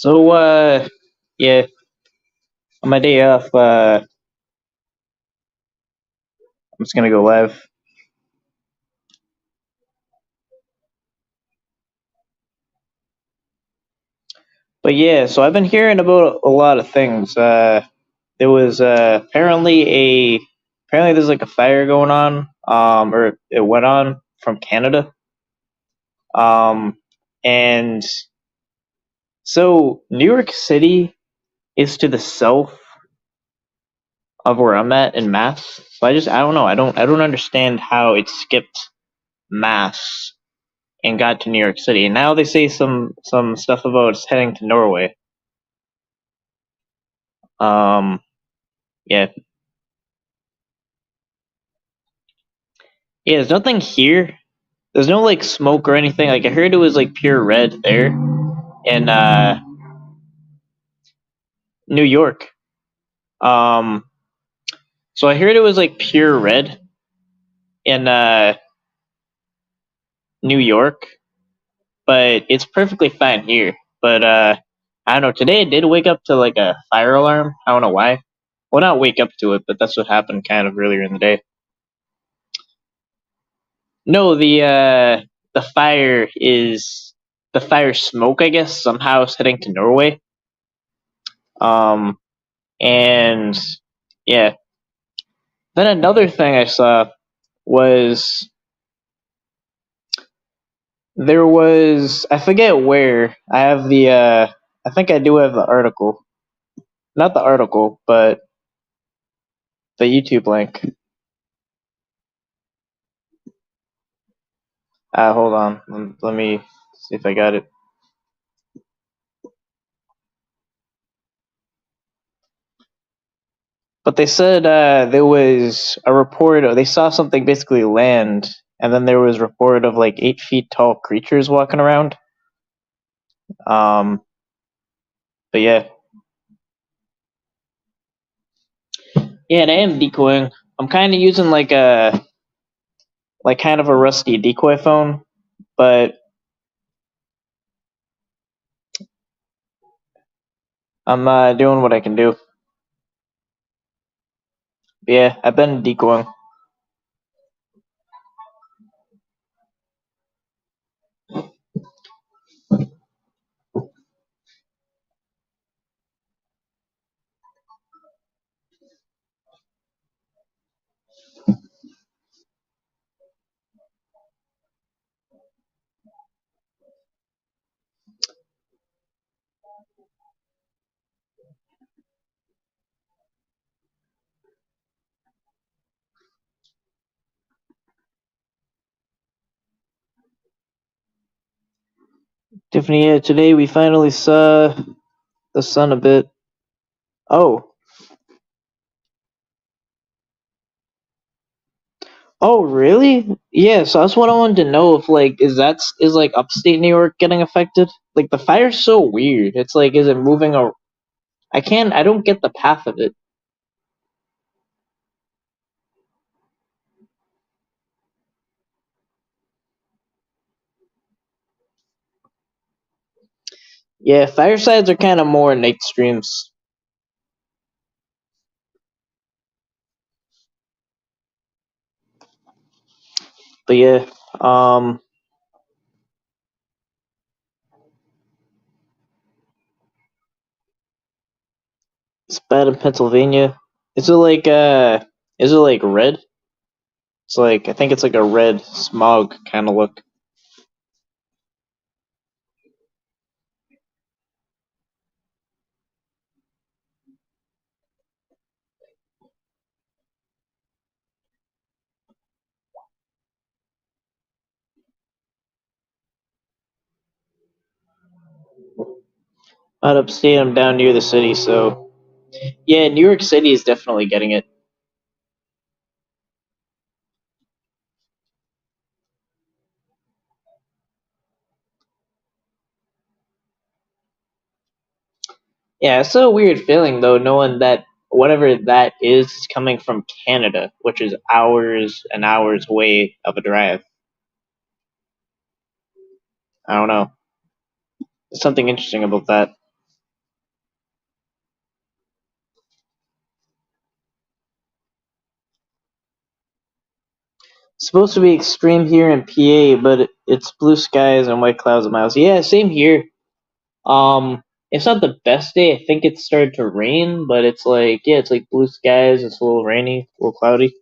So, yeah, on my day off, I'm just gonna go live. But yeah, so I've been hearing about a lot of things. There was apparently there's like a fire going on, or it went on from Canada. Um, and so New York City is to the south of where I'm at in Mass. So I don't know. I don't understand how it skipped Mass and got to New York City. And now they say some stuff about it's heading to Norway. Um, yeah, yeah. There's nothing here. There's no like smoke or anything. Like I heard it was like pure red there in New York. Um, so I heard it was like pure red in New York, but it's perfectly fine here. But I don't know. Today I did wake up to like a fire alarm. I don't know why. Well, not wake up to it, but that's what happened kind of earlier in the day. No, the fire is the fire smoke. I guess somehow is heading to Norway. Um, and yeah. Then another thing I saw was there was I forget where I have the I think I do have the article, not the article, but the YouTube link. Hold on, let me see if I got it. But they said there was a report. They saw something basically land, and then there was a report of like 8 feet tall creatures walking around. Um, but yeah, yeah, and I am decoying. I'm kind of using like kind of a rusty decoy phone, but I'm doing what I can do. But yeah, I've been decoying. Tiffany, yeah, today we finally saw the sun a bit. Oh, oh, really? Yeah. So that's what I wanted to know. If like, is like upstate New York getting affected? Like the fire's so weird. It's like, is it moving? Or I don't get the path of it. Yeah, firesides are kind of more night streams. But yeah, um, it's bad in Pennsylvania. Is it like is it like red? It's like I think it's like a red smog kind of look. Not upstate, I'm down near the city, so yeah, New York City is definitely getting it. Yeah, it's a weird feeling though, knowing that whatever that is coming from Canada, which is hours and hours away of a drive. I don't know. There's something interesting about that. supposed to be extreme here in PA, but it's blue skies and white clouds and miles. Yeah, same here. Um, it's not the best day. I think it started to rain, but it's like yeah, it's like blue skies. It's a little rainy, a little cloudy.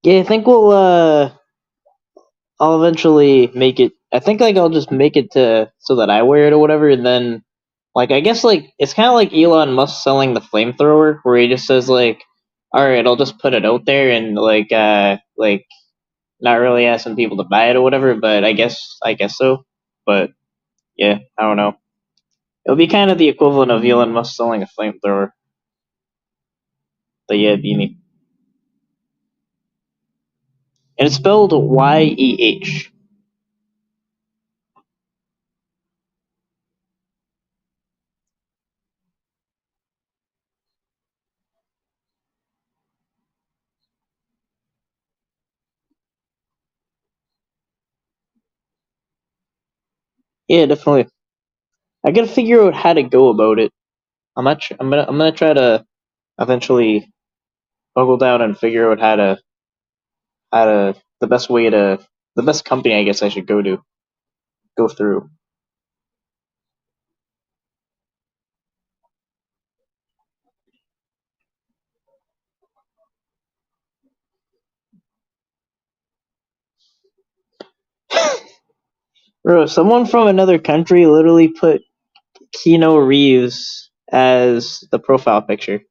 Yeah, I think I'll eventually make it. I think like I'll just make it to so that I wear it or whatever, and then like I guess like it's kind of like Elon Musk selling the flamethrower, where he just says like, "All right, I'll just put it out there and like not really asking people to buy it or whatever." But I guess so. But yeah, I don't know. It would be kind of the equivalent of Elon Musk selling a flamethrower. The yeah beanie, and it's spelled YEH. Yeah, definitely. I gotta figure out how to go about it. I'm gonna try to eventually buckle down and figure out how to the best way to the best company I guess I should go through. Bro, someone from another country literally put Keanu Reeves as the profile picture.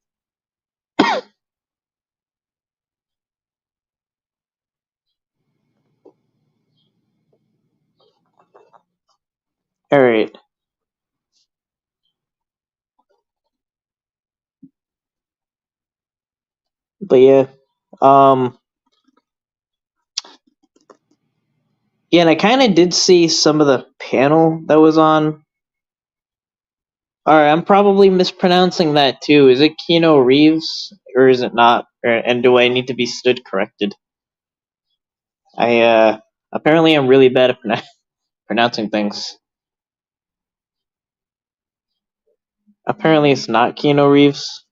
All right, but yeah, um, yeah, and I kind of did see some of the panel that was on. All right, I'm probably mispronouncing that too. Is it Keanu Reeves or is it not? And do I need to be stood corrected? I apparently I'm really bad at pronouncing things. Apparently it's not Keanu Reeves.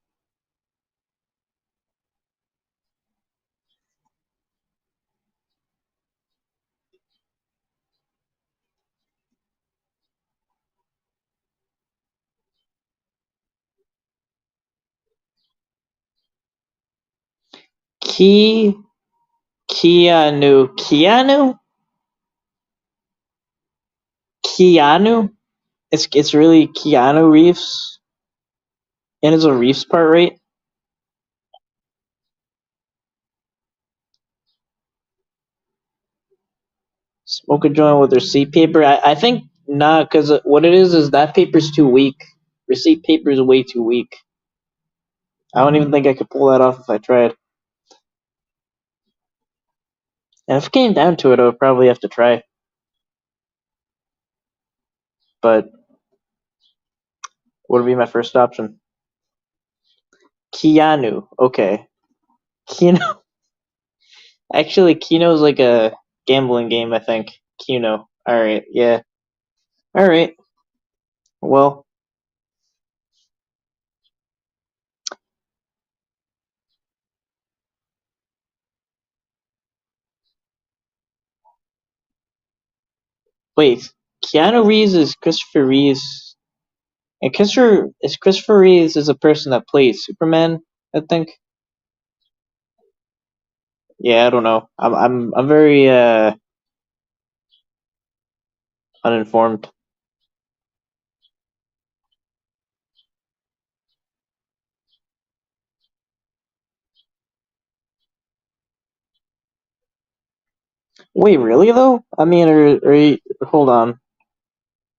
Key Keanu. It's really Keanu Reeves, and it's a Reeves part, right? Smoke a joint with receipt paper. I think nah, because what it is that paper's too weak. Receipt paper is way too weak. I don't even think I could pull that off if I tried. And if it came down to it, I would probably have to try. But what would be my first option? Keanu. Okay. Keno. Actually, Keno's like a gambling game, I think. Keno. Alright, yeah. Alright. Well, wait. Keanu Reeves is Christopher Reeves. And Christopher Reeves is a person that plays Superman, I think. Yeah, I don't know. I'm very uninformed. Wait, really though? I mean, hold on.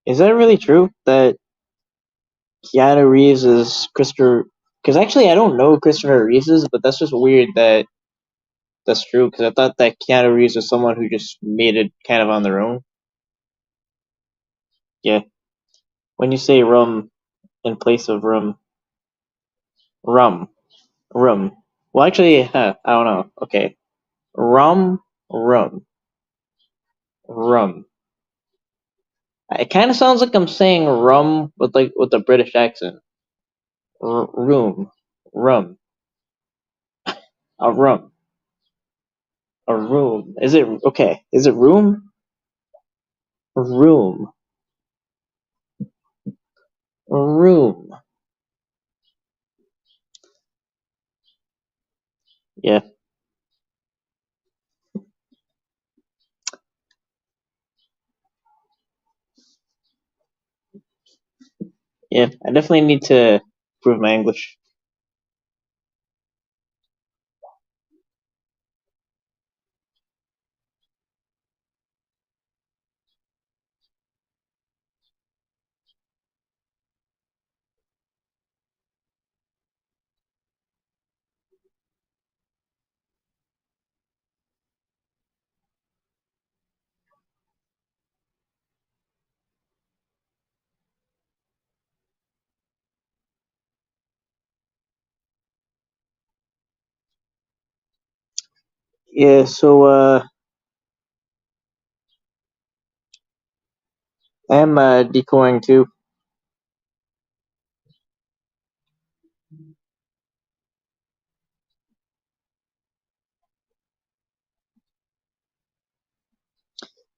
Is that really true that Keanu Reeves is Christopher? Because actually, I don't know Christopher Reeves is, but that's just weird that that's true. Because I thought that Keanu Reeves was someone who just made it kind of on their own. Yeah. When you say rum in place of rum, rum, rum. Well, actually, I don't know. Okay, rum, rum, rum. It kind of sounds like I'm saying rum with a British accent. Room, rum, a rum, a room. Is it okay? Is it room? Room, room. Yeah, yeah. I definitely need to improve my English. Yeah. So I'm decoying too.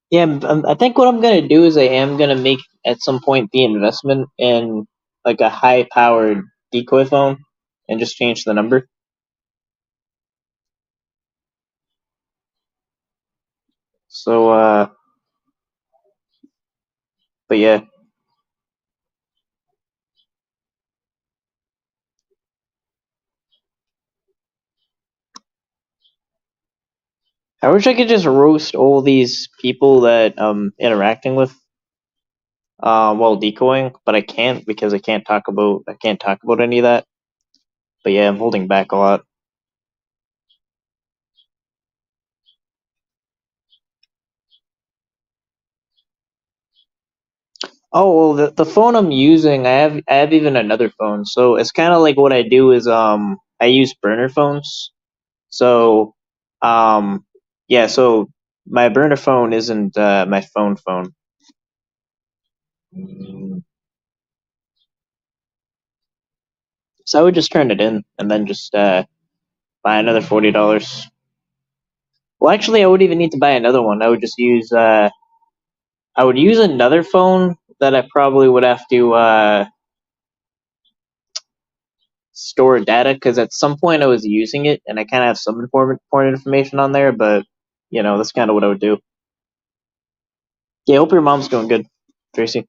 Yeah, I think what I'm gonna do is I am gonna make at some point the investment in like a high-powered decoy phone and just change the number. So, but yeah, I wish I could just roast all these people that interacting with while decoying, but I can't because I can't talk about any of that. But yeah, I'm holding back a lot. Oh well, the phone I'm using, I have even another phone, so it's kind of like what I do is I use burner phones. So um yeah, so my burner phone isn't my phone. So I would just turn it in and then just buy another $40. Well, actually, I wouldn't even need to buy another one. I would use another phone that I probably would have to store data because at some point I was using it and I kind of have some important information on there, but that's kind of what I would do. Yeah, hope your mom's doing good, Tracy.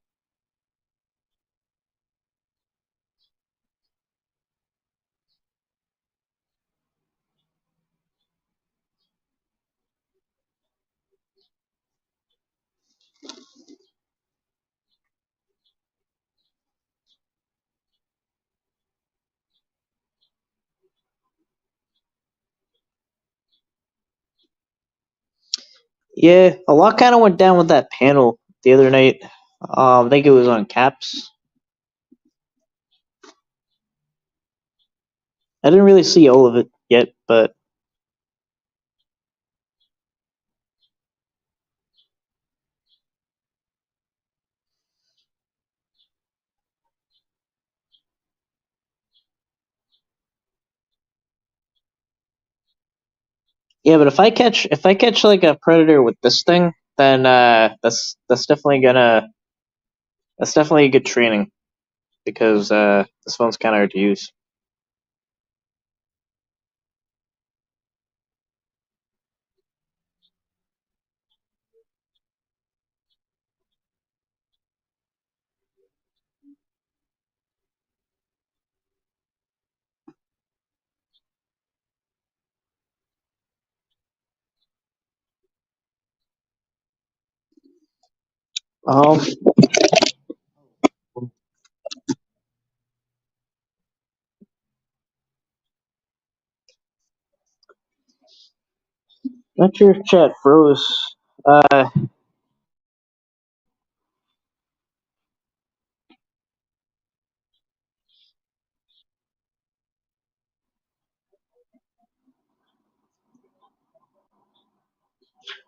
Yeah, a lot kind of went down with that panel the other night. I think it was on Caps. I didn't really see all of it yet, but yeah. But if I catch like a predator with this thing, then that's definitely a good training because this phone's kind of hard to use. Um, not sure if chat froze. Uh,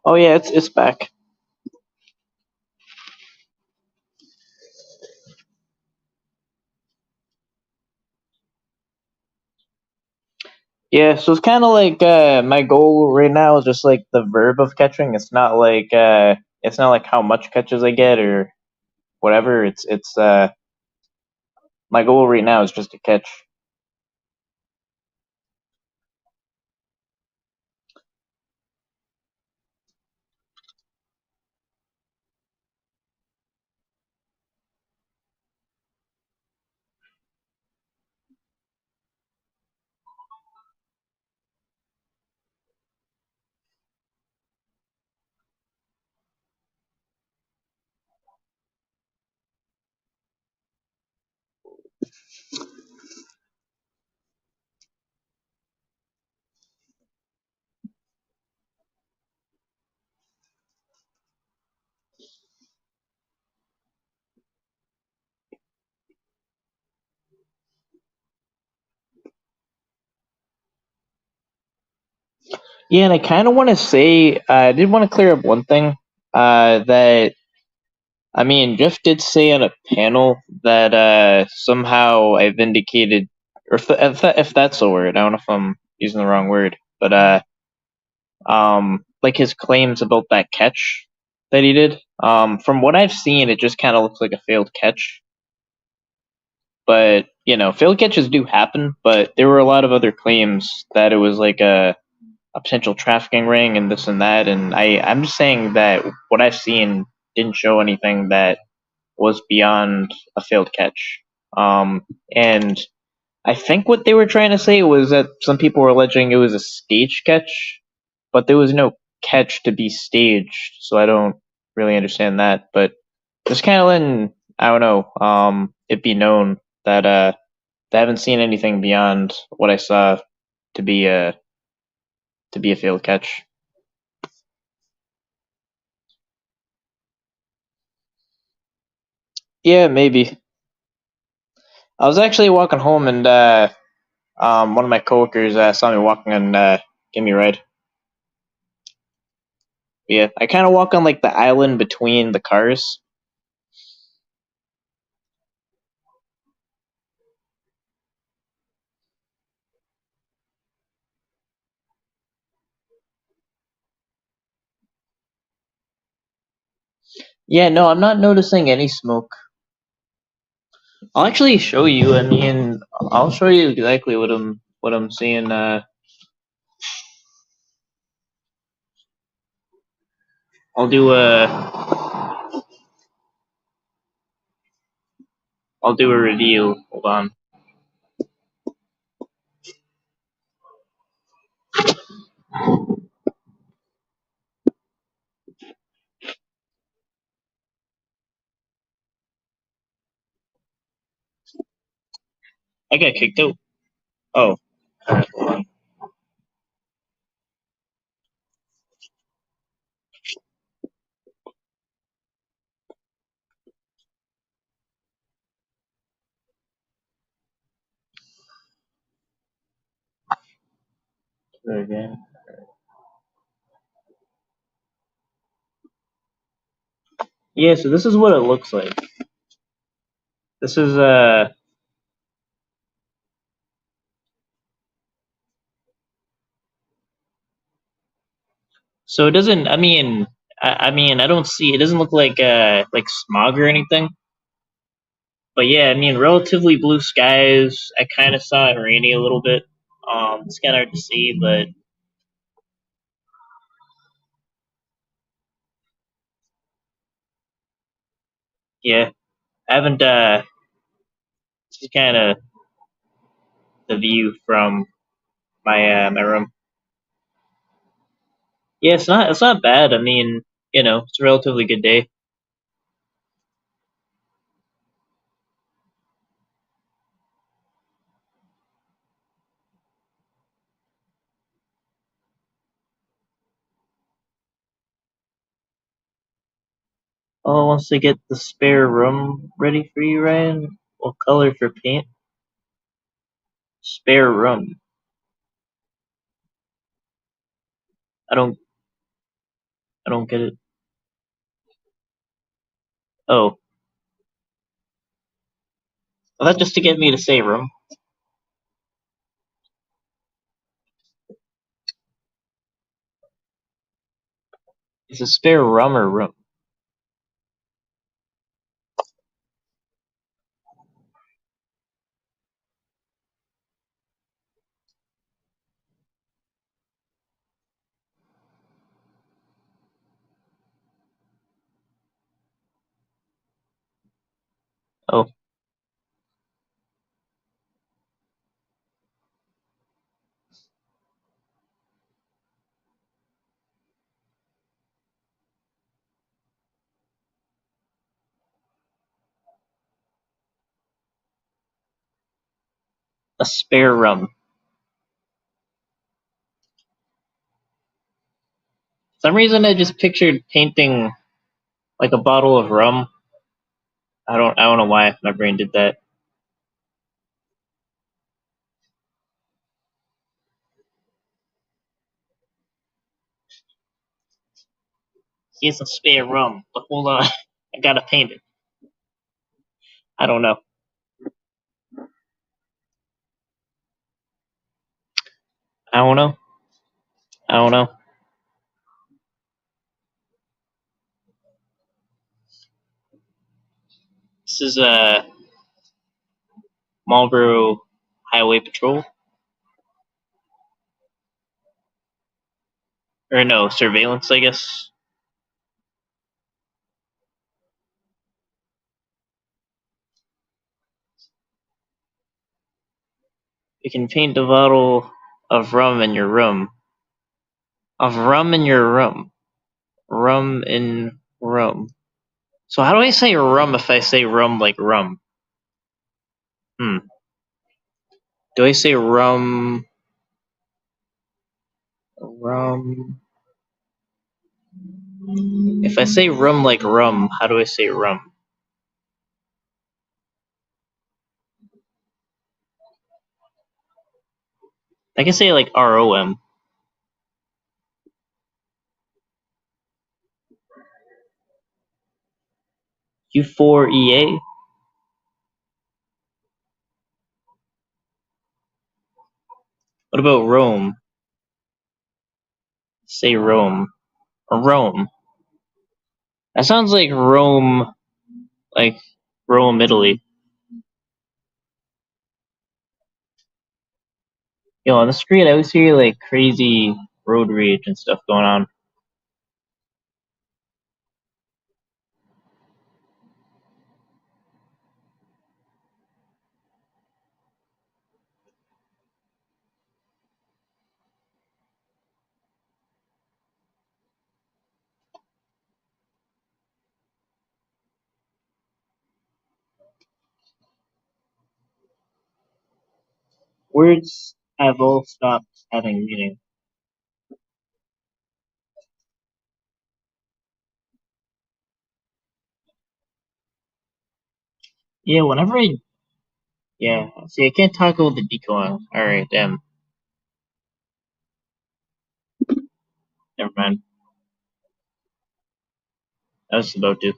oh yeah, it's back. Yeah, so it's kind of like my goal right now is just like the verb of catching. It's not like how much catches I get or whatever. It's my goal right now is just to catch. Yeah, and I kind of want to say I did want to clear up one thing. That I mean, Jeff did say on a panel that somehow I vindicated, or if that's a word, I don't know if I'm using the wrong word, but like his claims about that catch that he did. From what I've seen, it just kind of looks like a failed catch. But you know, failed catches do happen. But there were a lot of other claims that it was like a potential trafficking ring and this and that. And I'm just saying that what I've seen didn't show anything that was beyond a failed catch. And I think what they were trying to say was that some people were alleging it was a stage catch, but there was no catch to be staged, so I don't really understand that. But just kind of letting, I don't know, it be known that I haven't seen anything beyond what I saw to be a failed catch. Yeah, maybe. I was actually walking home and one of my coworkers saw me walking and gave me a ride. Yeah, I kind of walk on like the island between the cars. Yeah, no, I'm not noticing any smoke. I'll actually show you. I mean, I'll show you exactly what I'm seeing. I'll do a review. Hold on. I got kicked out. Oh, hold on. There again. Yeah, so this is what it looks like. This is so it doesn't. I mean, I don't see. It doesn't look like smog or anything. But yeah, I mean, relatively blue skies. I kind of saw it rainy a little bit. It's kind of hard to see, but yeah, I haven't. This is kind of the view from my room. Yeah, it's not bad. I mean, you know, it's a relatively good day. Oh, once they get the spare room ready for you, Ryan, what color for paint? Spare room. I don't. I don't get it. Oh, well, that's just to get me to say room. Is it spare rum or room? Oh, a spare rum. For some reason, I just pictured painting like a bottle of rum. I don't know why my brain did that. Here's a spare rum, but hold on, I gotta paint it. I don't know. I don't know. I don't know. This is a Marlboro Highway Patrol, or no, surveillance, I guess. You can paint a bottle of rum in your room. Of rum in your room. Rum in rum. So how do I say rum if I say rum like rum? Hmm. Do I say rum? Rum. If I say rum like rum, how do I say rum? I can say like ROM. U4EA? What about Rome? Say Rome. Or Rome. That sounds like Rome, Italy. Yo, on the street, I always hear like crazy road rage and stuff going on. Words have all stopped having meaning. Yeah, whenever I yeah, see, I can't talk about the decoying. All right, damn, never mind. I was about to.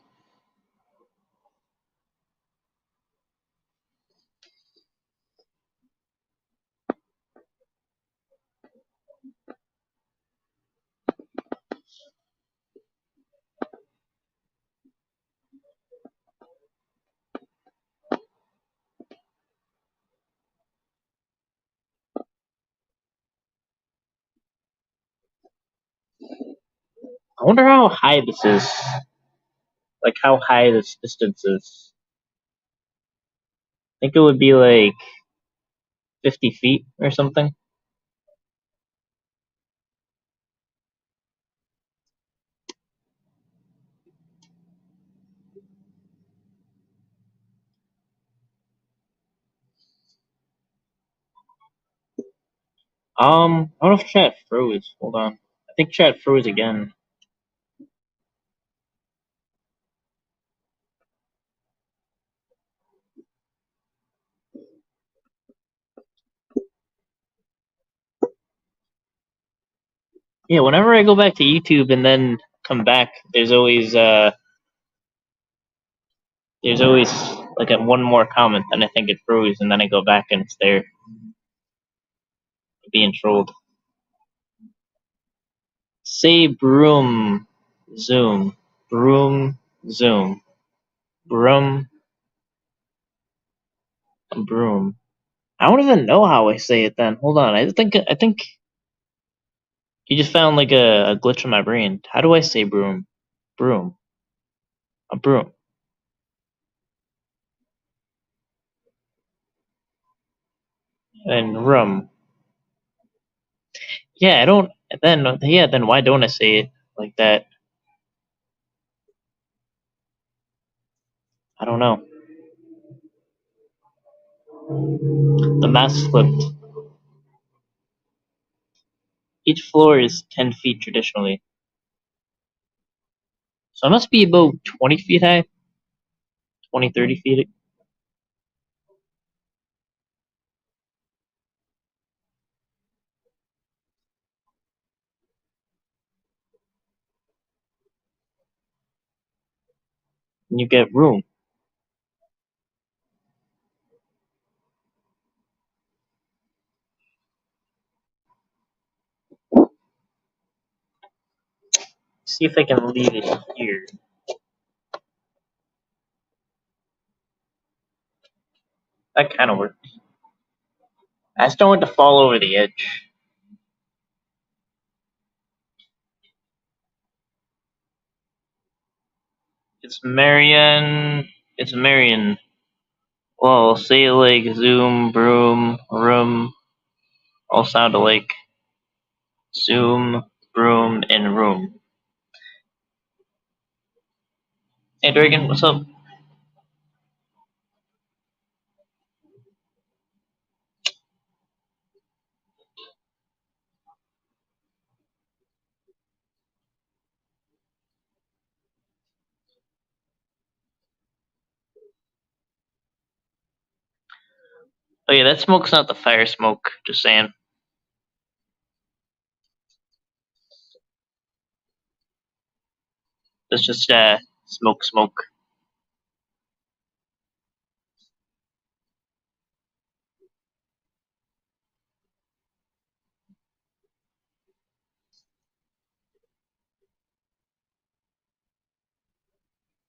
I wonder how high this is. Like how high this distance is. I think it would be like 50 feet or something. I don't know if chat froze. Hold on. I think chat froze again. Yeah, whenever I go back to YouTube and then come back, there's always like a one more comment, and I think it froze, and then I go back and it's there being trolled. Say broom, zoom, broom, zoom, broom, broom. I don't even know how I say it. Then hold on. I think you just found like a glitch in my brain. How do I say broom? Broom. A broom. And room. Yeah, I don't. Then why don't I say it like that? I don't know. The mask slipped. Each floor is 10 feet traditionally. So it must be about 20 feet high, 20, 30 feet. And you get room. See if I can leave it here. That kind of works. I just don't want to fall over the edge. It's Marion. It's Marion. Well, say like zoom, broom, room, all sound alike. Zoom, broom, and room. Hey, Dragon, what's up? Oh yeah, that smoke's not the fire smoke. Just saying. It's just smoke, smoke.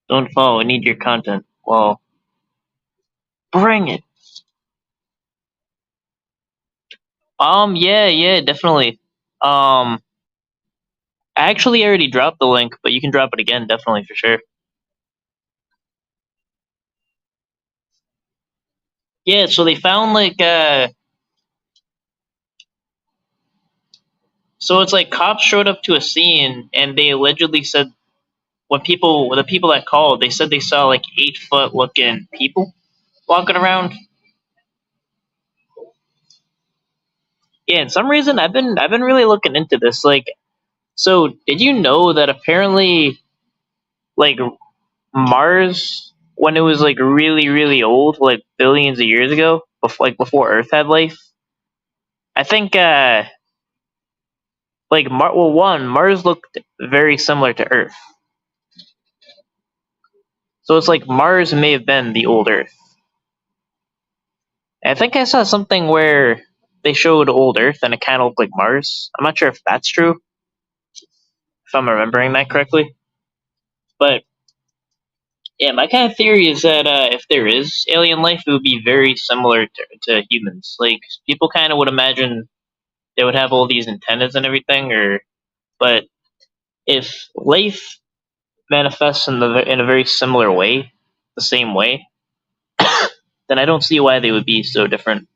Don't fall. I need your content. Well, bring it. Yeah, definitely. I actually already dropped the link, but you can drop it again, definitely for sure. Yeah, so they found like so it's like cops showed up to a scene and they allegedly said the people that called, they said they saw like 8 foot looking people walking around. Yeah, and some reason I've been really looking into this. Like, so did you know that apparently like Mars, when it was like really really old, like billions of years ago, before Earth had life, I think Mars looked very similar to Earth. So it's like Mars may have been the old Earth. I think I saw something where they showed old Earth and it kind of looked like Mars. I'm not sure if that's true, if I'm remembering that correctly. But yeah, my kind of theory is that if there is alien life, it would be very similar to humans. Like people kind of would imagine they would have all these antennas and everything, or but if life manifests in a very similar way, the same way, then I don't see why they would be so different.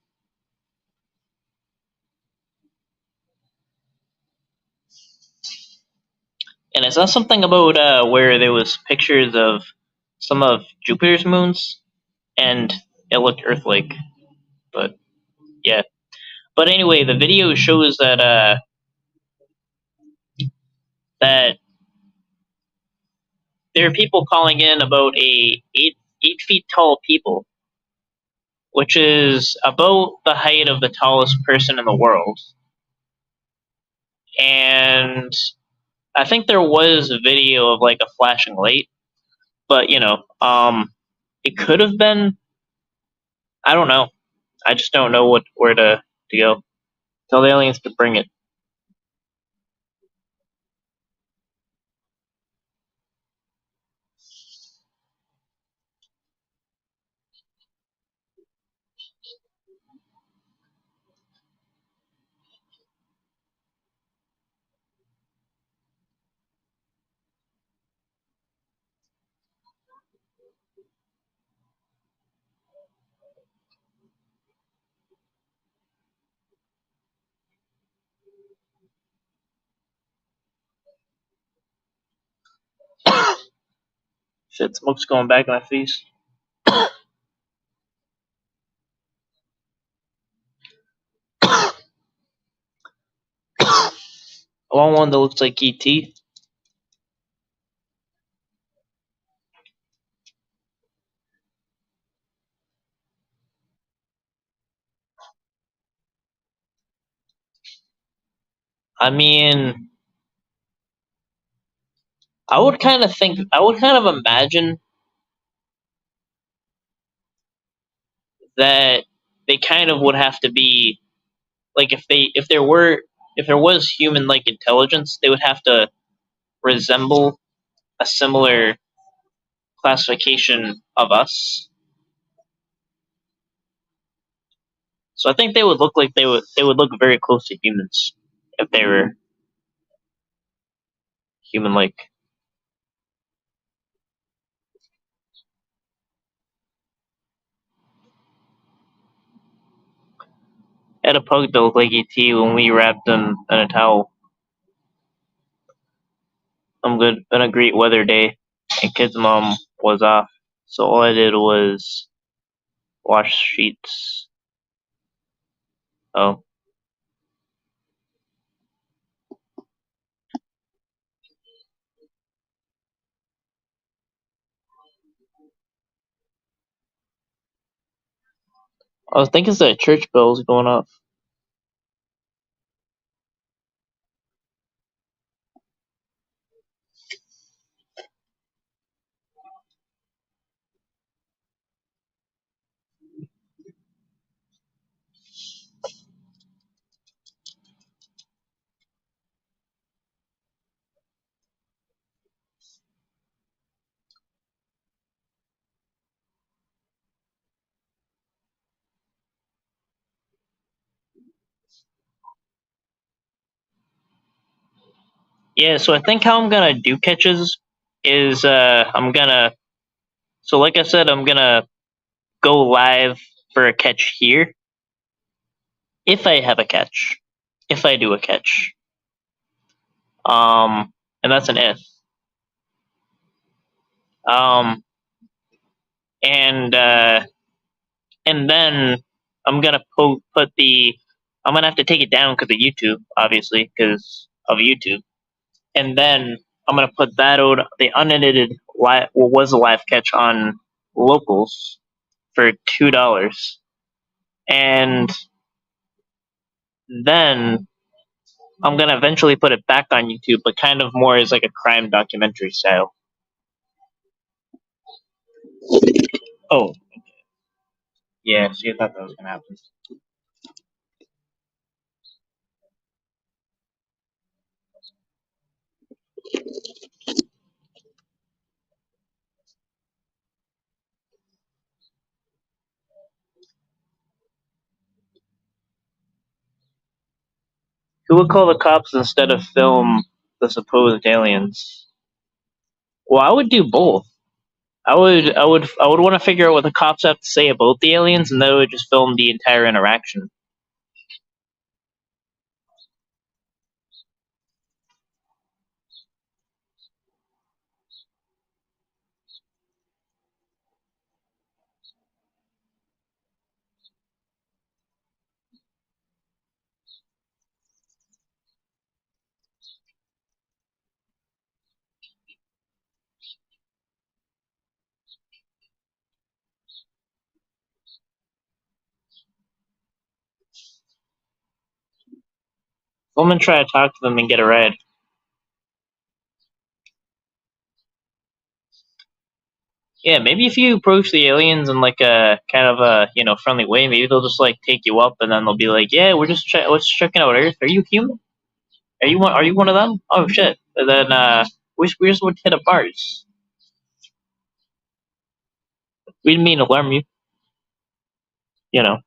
And it's not something about where there was pictures of some of Jupiter's moons, and it looked Earth-like. But yeah. But anyway, the video shows that there are people calling in about a 8 feet tall people, which is about the height of the tallest person in the world. and I think there was a video of like a flashing light, but it could have been. I don't know. I just don't know where to go. Tell the aliens to bring it. Shit, smoke's going back in my face. I want one that looks like ET. I mean, I would kind of imagine that they kind of would have to be like if there was human like intelligence, they would have to resemble a similar classification of us. So I think they would look like they would look very close to humans if they were human like. I had a pug that looked like ET when we wrapped him in a towel. I'm good. Been a great weather day, and kid's mom was off, so all I did was wash sheets. Oh, I was thinking that church bells going off. Yeah, so I think how I'm gonna do catches is I'm gonna so like I said I'm gonna go live for a catch here if I have a catch, if I do a catch, and that's an if. Um, and then I'm gonna put the I'm gonna have to take it down because of YouTube, obviously, because of YouTube, and then I'm gonna put that out the unedited live what was a live catch on locals for $2, and then I'm gonna eventually put it back on YouTube, but kind of more as like a crime documentary style. Oh, yeah, see, I thought that was gonna happen. Who would call the cops instead of film the supposed aliens? Well, I would do both. I would want to figure out what the cops have to say about the aliens, and then I would just film the entire interaction. Woman try to talk to them and get a ride. Yeah, maybe if you approach the aliens in like a kind of a friendly way, maybe they'll just like take you up, and then they'll be like, "Yeah, we're just let's checking out Earth. Are you human? Are you one of them? Oh shit!" And then we just would hit up Mars. We didn't mean to alarm you. You know,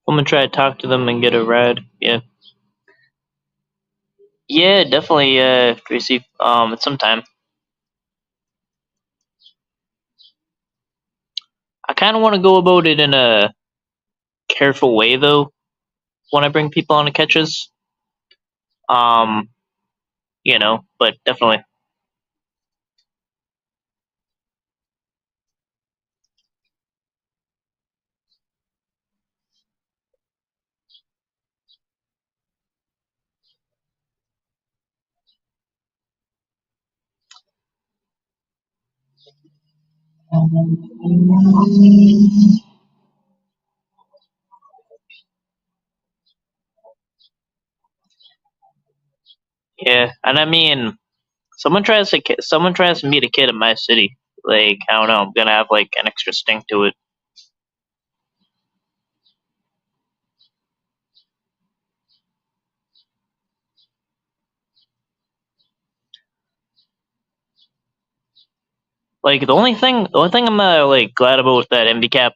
woman try to talk to them and get a ride. Yeah, yeah, definitely. Tracy. At some time. I kind of want to go about it in a careful way though. When I bring people on the catches, um, but definitely. Yeah, and I mean, someone tries to meet a kid in my city. Like I don't know, I'm gonna have like an extra stink to it. Like the only thing I'm like glad about that MVCap,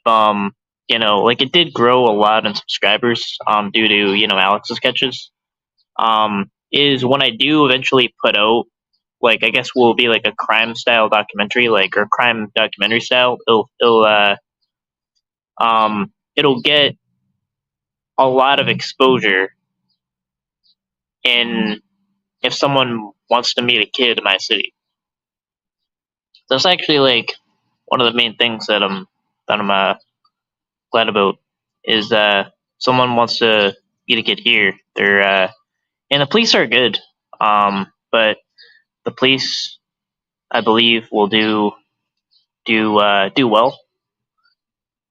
like it did grow a lot in subscribers, due to Alex's sketches. Is when I do eventually put out, like I guess will be like a crime style documentary, like or crime documentary style. It'll get a lot of exposure in if someone wants to meet a kid in my city. That's actually like one of the main things that I'm glad about is someone wants to meet a kid here. They're and the police are good, but the police I believe will do well,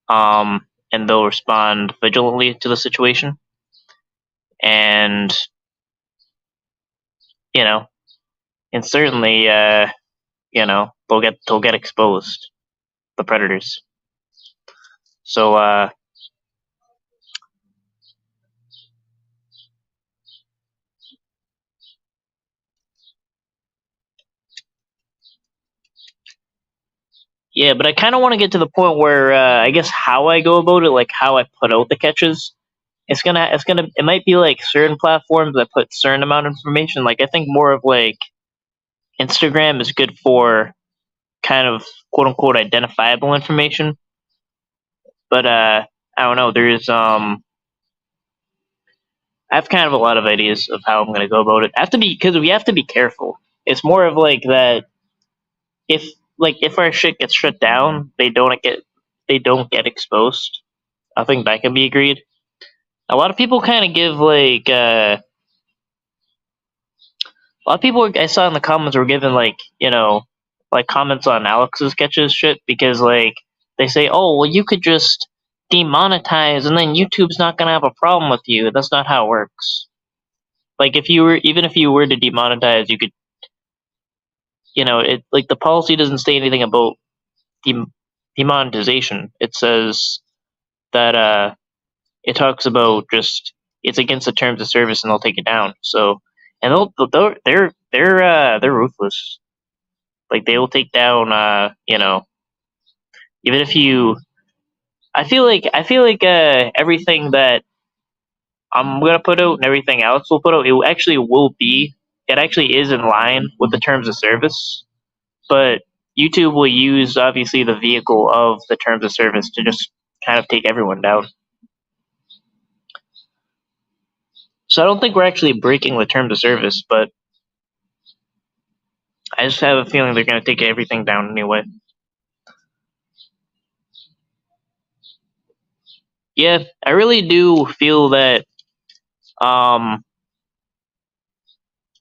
and they'll respond vigilantly to the situation, and you know, and certainly they'll get exposed, the predators. So yeah, but I kind of want to get to the point where I guess how I go about it, like how I put out the catches. It might be like certain platforms that put certain amount of information. Like I think more of like Instagram is good for kind of quote unquote identifiable information, but I don't know. I have kind of a lot of ideas of how I'm going to go about it. I have to be because we have to be careful. It's more of like that if if our shit gets shut down, they don't get exposed. I think that can be agreed. A lot of people kind of give like a lot of people I saw in the comments were giving like like comments on Alex's sketches shit because like they say, oh well, you could just demonetize and then YouTube's not gonna have a problem with you. That's not how it works. Like if you were to demonetize, you could it like the policy doesn't say anything about dem- demonetization. It says that it talks about just it's against the terms of service and they'll take it down. So and they're ruthless. Like they will take down even if you I feel like everything that I'm gonna put out and everything else will put out it actually is in line with the terms of service, but YouTube will use obviously the vehicle of the terms of service to just kind of take everyone down. So I don't think we're actually breaking the terms of service, but I just have a feeling they're gonna take everything down anyway. Yeah, I really do feel um,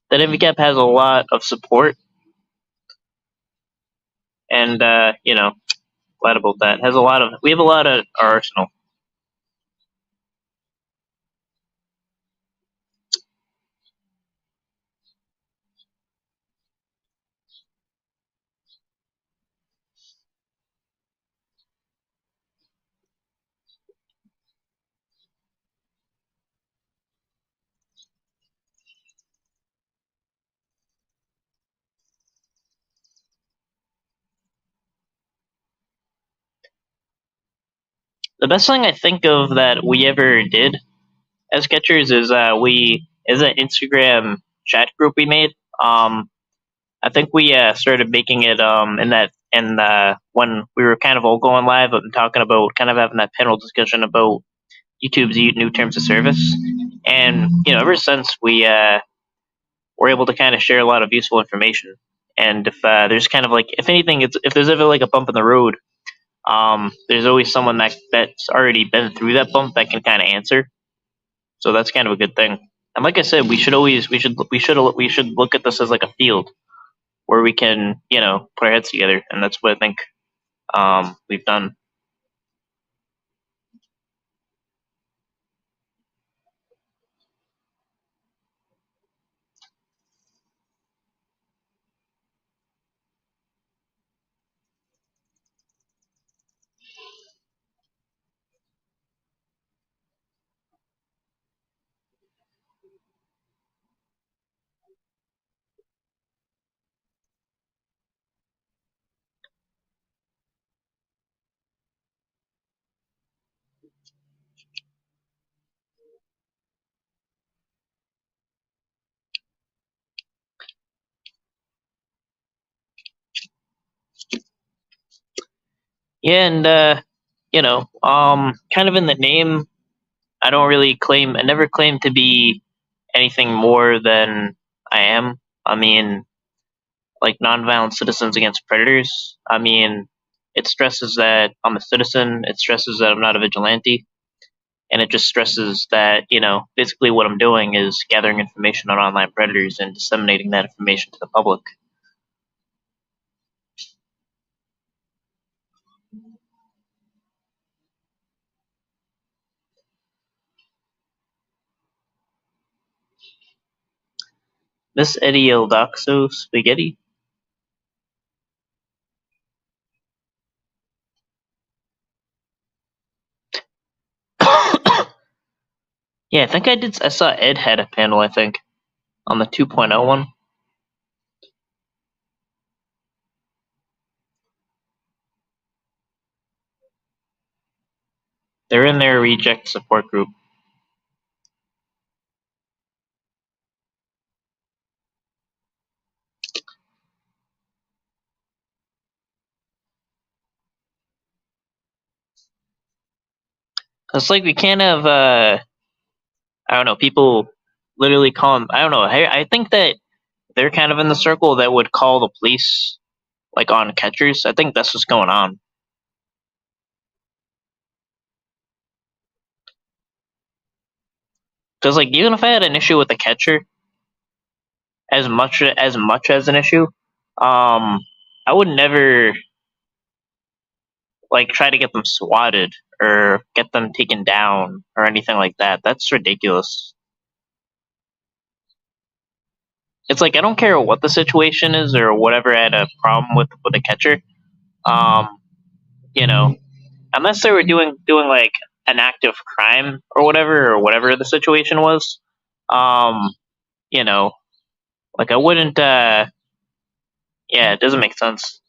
that MVCap has a lot of support, and glad about that. Has a lot of we have a lot of our arsenal. The best thing I think of that we ever did as catchers is we is an Instagram chat group we made. I think we started making it in that and when we were kind of all going live and talking about kind of having that panel discussion about YouTube's new terms of service, and ever since we were able to kind of share a lot of useful information. And if there's kind of like if anything, if there's ever like a bump in the road, there's always someone that's already been through that bump that can kind of answer. So that's kind of a good thing. And like I said, we should look at this as like a field where we can put our heads together, and that's what I think we've done. Yeah, and kind of in the name, I never claim to be anything more than I am. I mean, like nonviolent citizens against predators. I mean, it stresses that I'm a citizen. It stresses that I'm not a vigilante, and it just stresses that basically what I'm doing is gathering information on online predators and disseminating that information to the public. Miss Eddie El Doxo Spaghetti. Yeah, I think I did. I saw Ed had a panel. I think on the 2.0 one. They're in their reject support group. It's like we can't have I don't know, people literally call them. I don't know. I think that they're kind of in the circle that would call the police like on catchers. I think that's what's going on. Because like even if I had an issue with the catcher, as much as an issue, I would never like try to get them swatted or get them taken down or anything like that. That's ridiculous. It's like I don't care what the situation is or whatever I had a problem with a catcher. Um, you know, unless they were doing like an act of crime or whatever the situation was. Um, you know, like I wouldn't. Yeah, it doesn't make sense.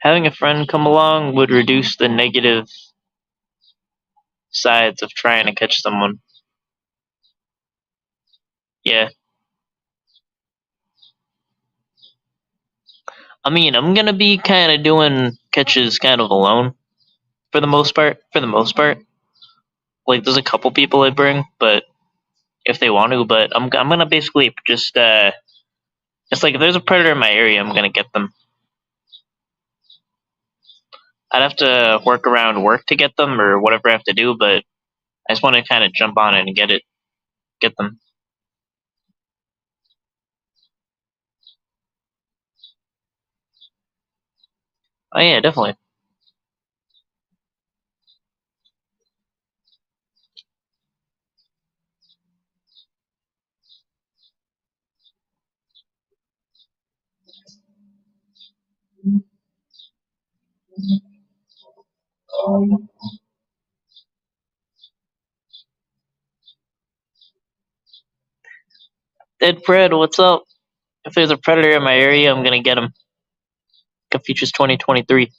Having a friend come along would reduce the negative sides of trying to catch someone. Yeah, I mean, I'm gonna be kind of doing catches kind of alone for the most part. For the most part, like there's a couple people I bring, but if they want to. But I'm gonna basically just it's like if there's a predator in my area, I'm gonna get them. I'd have to work around work to get them or whatever I have to do, but I just want to kind of jump on it and get them. Oh yeah, definitely. Dead Fred, what's up? If there's a predator in my area, I'm gonna get him. Confucius 2023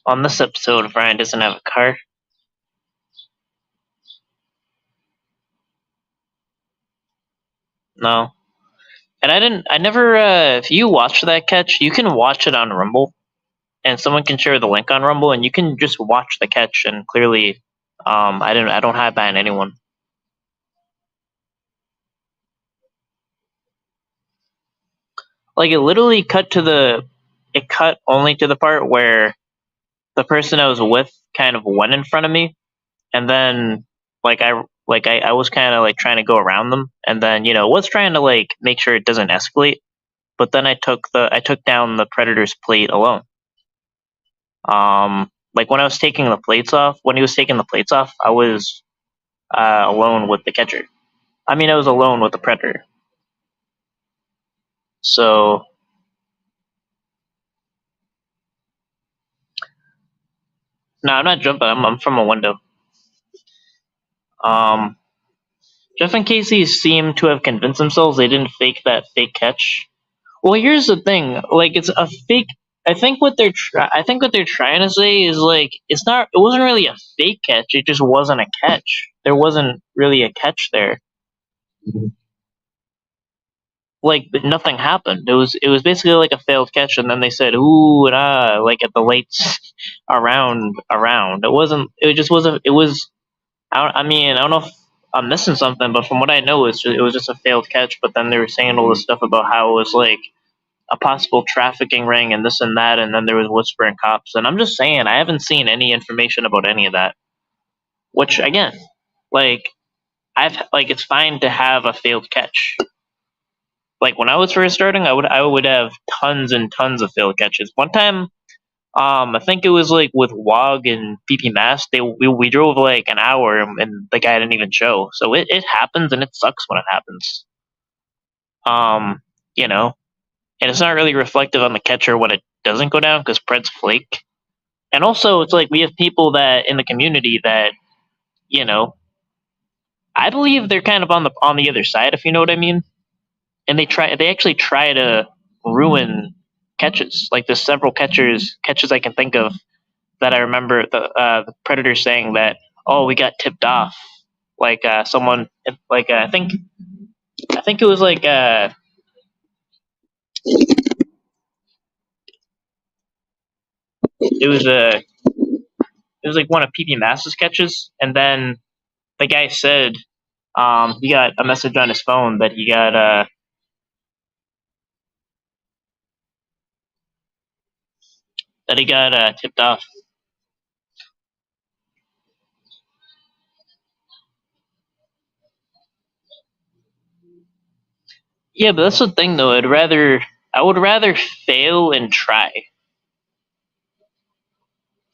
on this episode. Ryan doesn't have a car. No, and I didn't. I never. If you watch that catch, you can watch it on Rumble, and someone can share the link on Rumble, and you can just watch the catch. And clearly, I didn't. I don't have that in anyone. Like it literally cut to the. It cut only to the part where the person I was with kind of went in front of me, and then I was kind of like trying to go around them, and then was trying to like make sure it doesn't escalate. But then I took down the predator's plate alone. Like when I was taking the plates off, when he was taking the plates off, I was alone with the catcher. I mean, I was alone with the predator. So no, I'm not jumping. I'm from a window. Um, Jeff and Casey seem to have convinced themselves they didn't fake that fake catch. Well, here's the thing. Like, it's a fake. I think what they're trying to say is like it's not. It wasn't really a fake catch. It just wasn't a catch. There wasn't really a catch there. Like nothing happened. It was basically like a failed catch, and then they said ooh and ah like at the lights around. It wasn't. It just wasn't. It was. I mean, I don't know if I'm missing something, but from what I know, it was just a failed catch. But then they were saying all this stuff about how it was like a possible trafficking ring and this and that, and then there was whispering cops. And I'm just saying, I haven't seen any information about any of that. Which again, like it's fine to have a failed catch. Like when I was first starting, I would have tons and tons of failed catches. One time, I think it was like with Wog and PP Mass. We drove like an hour and the guy didn't even show. So it happens and it sucks when it happens. Um, you know, and it's not really reflective on the catcher when it doesn't go down because Preds flake. And also, it's like we have people that in the community that you know I believe they're kind of on the other side, if you know what I mean. And they actually try to ruin catches. Like there's several catches I can think of that I remember the Predator saying that, oh, we got tipped off. Like someone like I think it was like it was it was like one of PP Mass's catches, and then the guy said he got a message on his phone that he got tipped off. Yeah, but that's the thing though. I would rather fail and try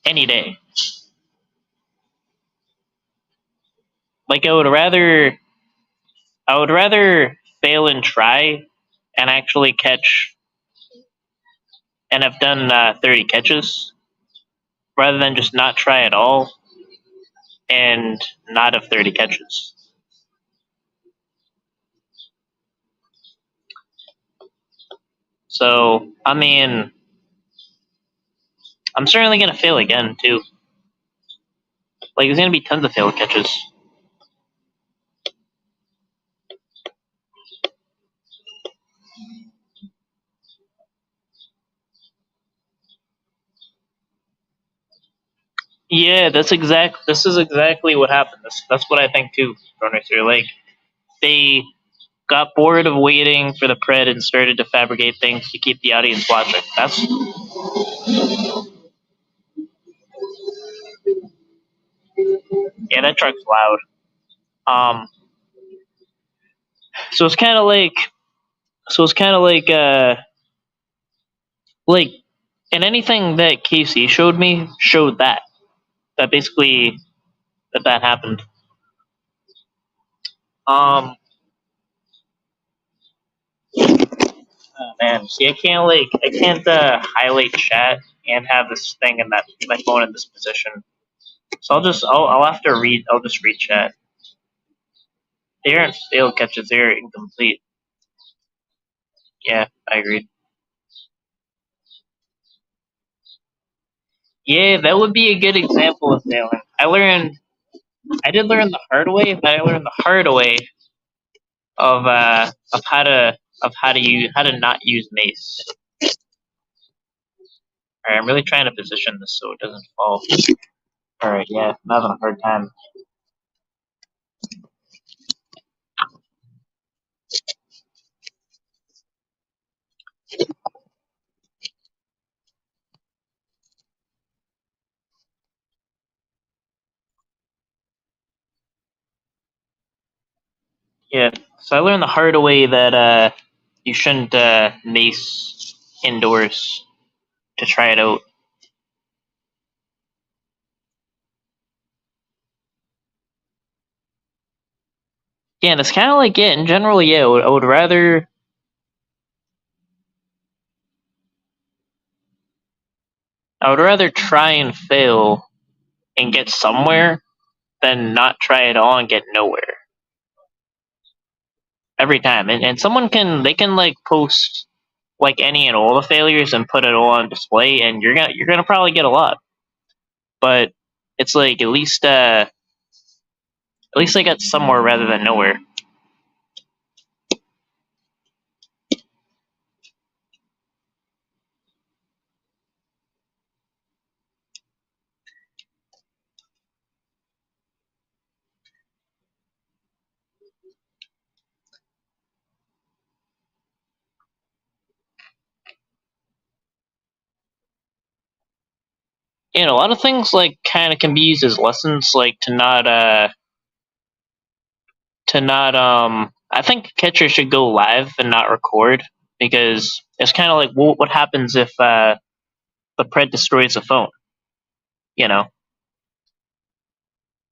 any day. Like I would rather fail and try and actually catch and have done 30 catches rather than just not try at all and not have 30 catches. So, I mean, I'm certainly going to fail again too. Like, there's going to be tons of failed catches. Yeah, this is exactly what happened. That's what I think too, Runner. Like they got bored of waiting for the pred and started to fabricate things to keep the audience watching. That's yeah, that truck's loud. Um, so it's kind of like so it's kind of like and anything that Casey showed me showed that basically that happened. Um, oh man, see, I can't highlight chat and have this thing in that my phone in this position. So I'll have to read. I'll just read chat. They aren't failed catches. They're incomplete. Yeah, I agree. Yeah, that would be a good example of failing. I did learn the hard way, but I learned the hard way of how to use how to not use mace. All right, I'm really trying to position this so it doesn't fall. All right, yeah, I'm having a hard time. Yeah, so I learned the hard way that you shouldn't mace indoors to try it out. Yeah, and it's kind of like yeah, in general, yeah, I would rather try and fail and get somewhere than not try at all and get nowhere every time. And someone can they can like post like any and all the failures and put it all on display, and you're gonna probably get a lot. But it's like at least I got somewhere rather than nowhere. And a lot of things like kind of can be used as lessons, like to not I think catcher should go live and not record because it's kind of like what happens if the pred destroys the phone, you know?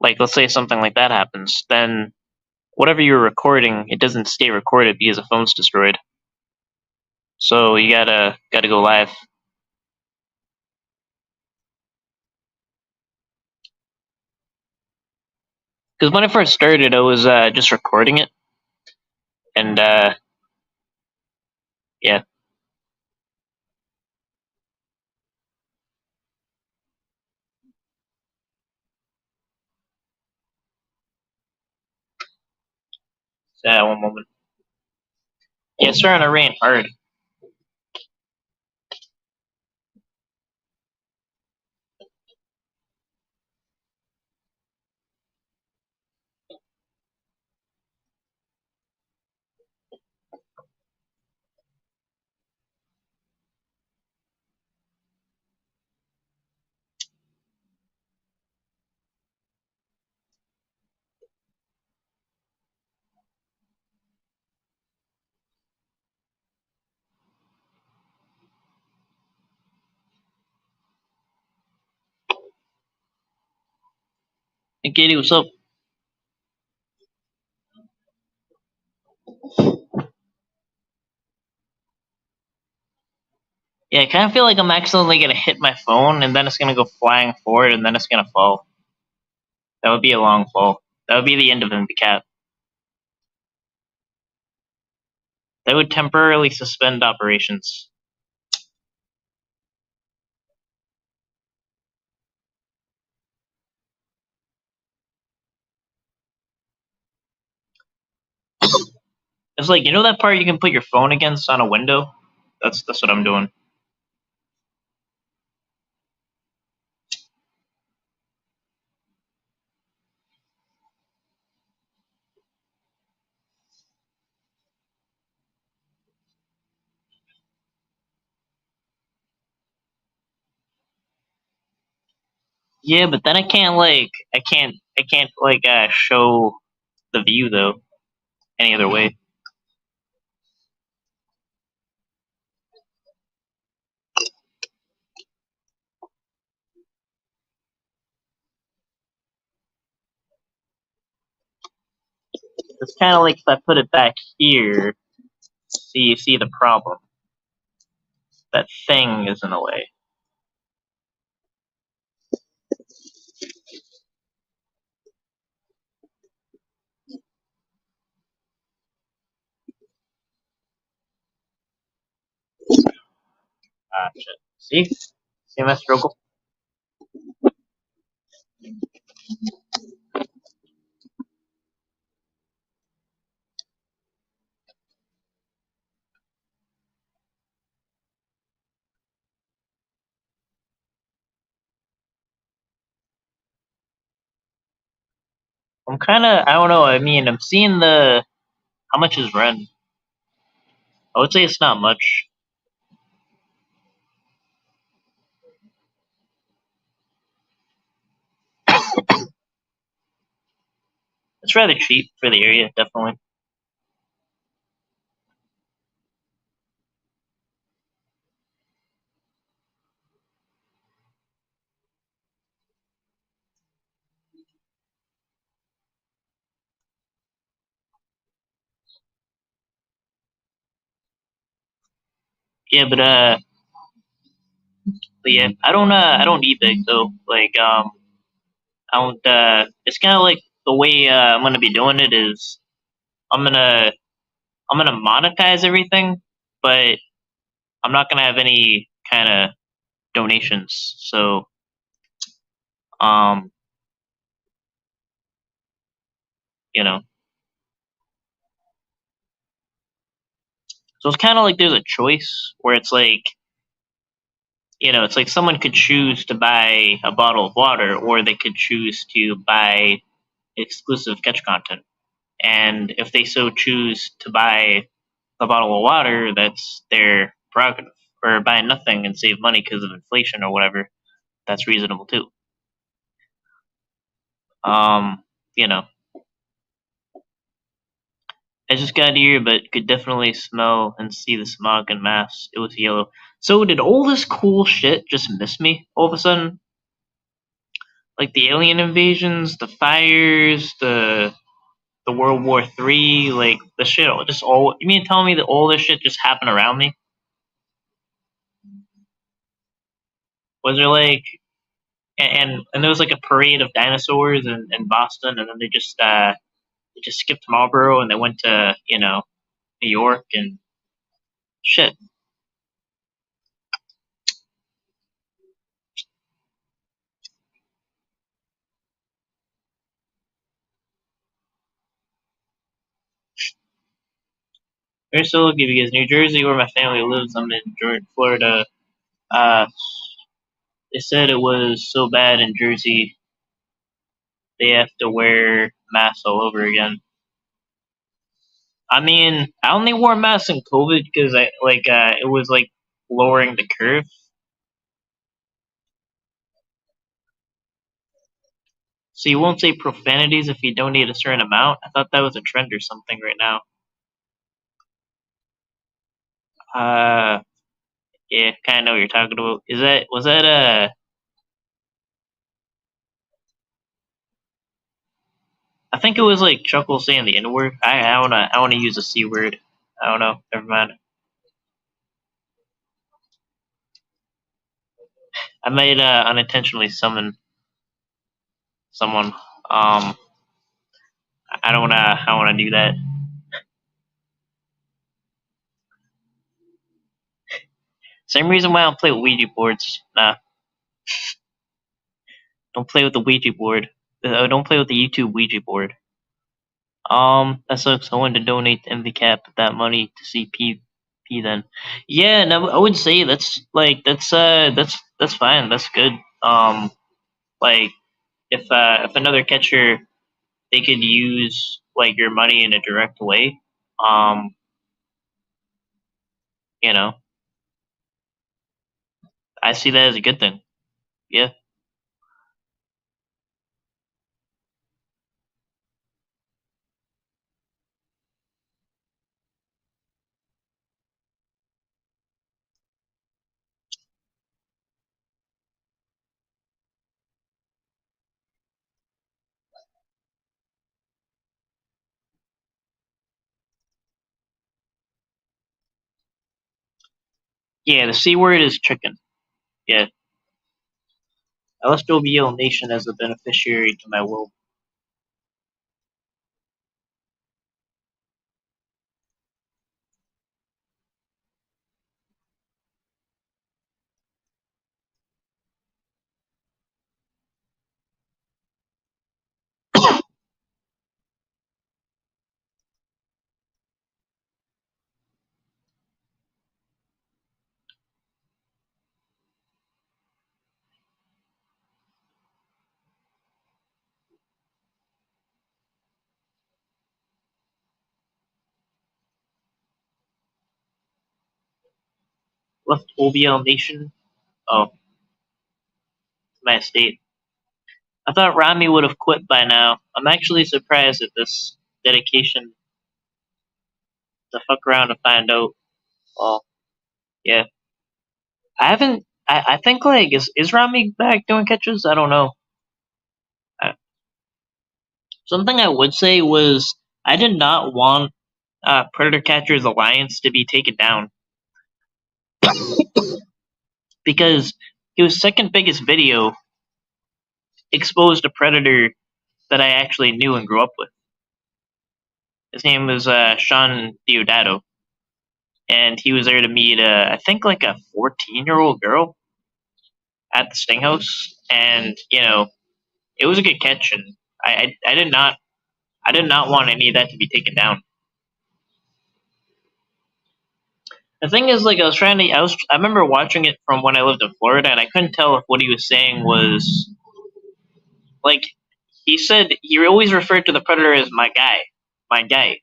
Like let's say something like that happens, then whatever you're recording, it doesn't stay recorded because the phone's destroyed. So you gotta go live. Because when I first started, I was just recording it, and yeah, one moment. Yeah, it's starting to rain hard. Hey, Katie, what's up? Yeah, I kind of feel like I'm accidentally gonna hit my phone, and then it's gonna go flying forward, and then it's gonna fall. That would be a long fall. That would be the end of the cat. That would temporarily suspend operations. It's like you know that part you can put your phone against on a window. That's what I'm doing. Yeah, but then I can't like show the view though any other way. It's kind of like if I put it back here. See the problem. That thing is in the way. Ah, shit. See my struggle. I'm kind of I don't know. I mean, I'm seeing the how much is rent. I would say it's not much. It's rather cheap for the area, definitely. Yeah, but yeah, I don't need big though. Like I don't. It's kind of like the way I'm gonna be doing it is I'm gonna I'm gonna monetize everything, but I'm not gonna have any kind of donations. Um, you know, so it's kind of like there's a choice where it's like it's like someone could choose to buy a bottle of water, or they could choose to buy exclusive catch content. And if they so choose to buy a bottle of water, that's their prerogative. Or buy nothing and save money because of inflation or whatever, that's reasonable too. Um, you know, I just got here, but could definitely smell and see the smog and mass. It was yellow. So did all this cool shit just miss me all of a sudden? Like the alien invasions, the fires, the World War III, like the shit, just all. You mean tell me that all this shit just happened around me? Was there like and there was like a parade of dinosaurs in Boston, and then they just skipped Marlboro and they went to New York and shit. We're so lucky because New Jersey, where my family lives, I'm in Florida. Uh, they said it was so bad in Jersey they have to wear masks all over again. I mean, I only wore masks in COVID because it was like lowering the curve. So you won't say profanities if you donate a certain amount. I thought that was a trend or something right now. Uh, yeah, kind of know what you're talking about. Is that was that I think it was like Chuckle saying the N word. I wanna use a C word. I don't know. Never mind. I might unintentionally summon someone. Um, I don't wanna do that. Same reason why I don't play with Ouija boards. Nah, don't play with the Ouija board. Don't play with the YouTube Ouija board. That sucks. I wanted to donate to MVCap that money to CPP then. Yeah, no, I would say that's fine. That's good. Like if another catcher they could use like your money in a direct way. Um, you know, I see that as a good thing. Yeah. Yeah, the C word is chicken. Yeah. I left OBL Nation as a beneficiary to my will. Left OBL Nation. Oh, my estate. I thought Rami would have quit by now. I'm actually surprised at this dedication to fuck around and find out. Well, yeah. I haven't. I think like is Rami back doing catches? I don't know. I, Something I would say was I did not want Predator Catchers Alliance to be taken down because his second biggest video exposed a predator that I actually knew and grew up with. His name was Sean Diodato, and he was there to meet I think like a 14-year-old girl at the Sting House, and it was a good catch, and I did not want any of that to be taken down. The thing is, like, I remember watching it from when I lived in Florida, and I couldn't tell if what he was saying was, like, he said, he always referred to the Predator as my guy. My guy.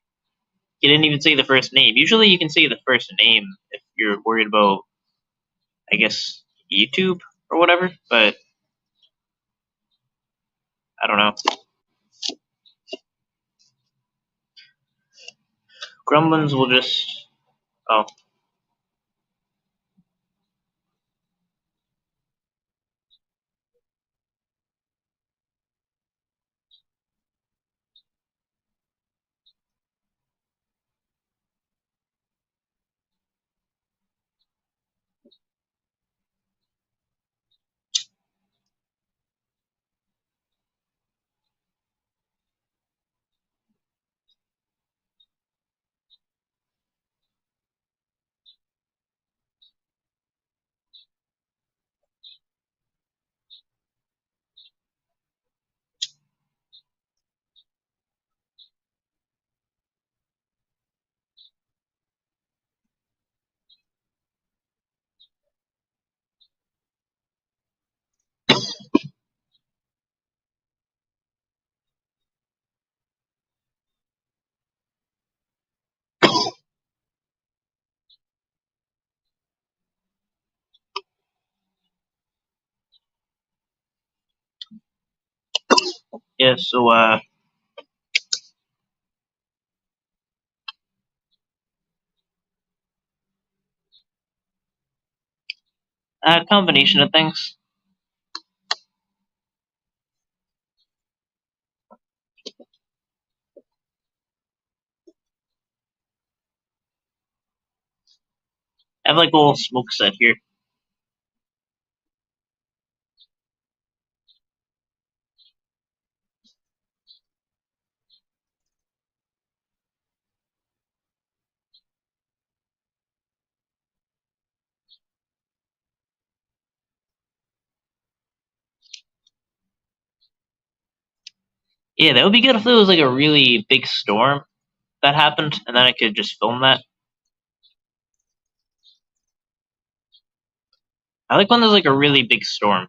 He didn't even say the first name. Usually you can say the first name if you're worried about, I guess, YouTube or whatever, but I don't know. Gremlins will just. Oh. Yeah, so, a combination of things. I have, like, a little smoke set here. Yeah, that would be good if there was, like, a really big storm that happened, and then I could just film that. I like when there's, like, a really big storm.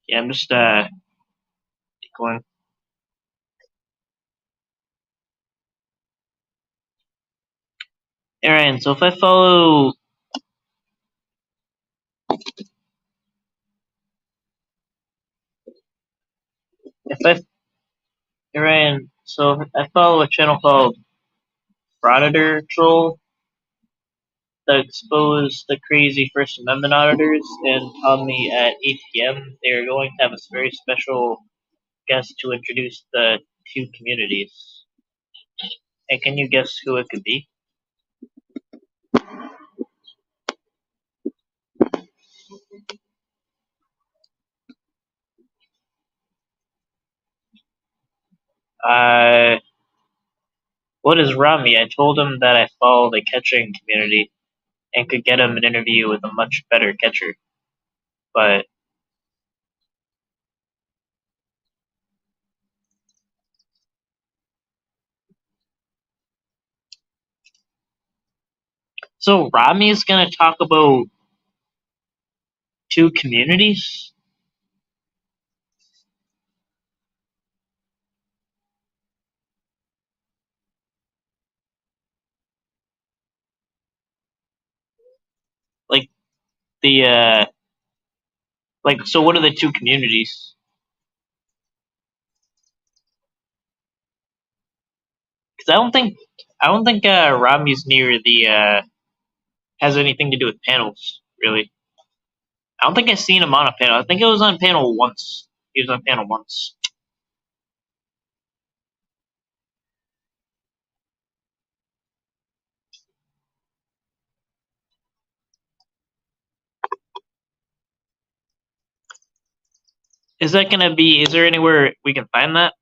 Yeah, I'm just, going. Aaron, so if I, Aaron, so if I follow a channel called frauditor troll that exposed the crazy First Amendment auditors and told me at 8 p.m. they are going to have a very special guest to introduce the two communities. And can you guess who it could be? Uh, what is Rami? I told him that I follow the catching community and could get him an interview with a much better catcher. But so Rami's gonna talk about two communities? Like the like so what are the two communities? Because I don't think Rami's near the has anything to do with panels, really. I don't think I've seen him on a panel. I think it was on panel once. He was on panel once. Is that gonna be? Is there anywhere we can find that?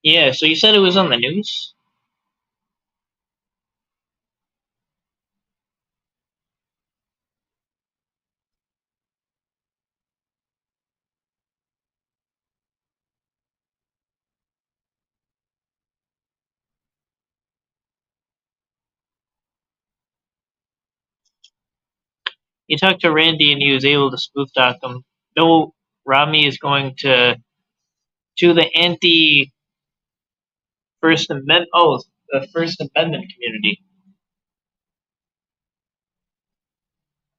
Yeah. So you said it was on the news. You talked to Randy and he was able to smooth talk him. No, Rami is going to the anti First Amendment. Oh, the First Amendment community.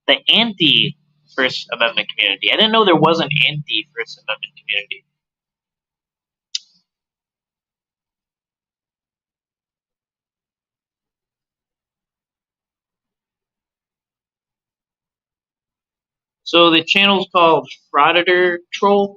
The anti First Amendment community. I didn't know there was an anti First Amendment community. So the channel's called Frauditor Troll.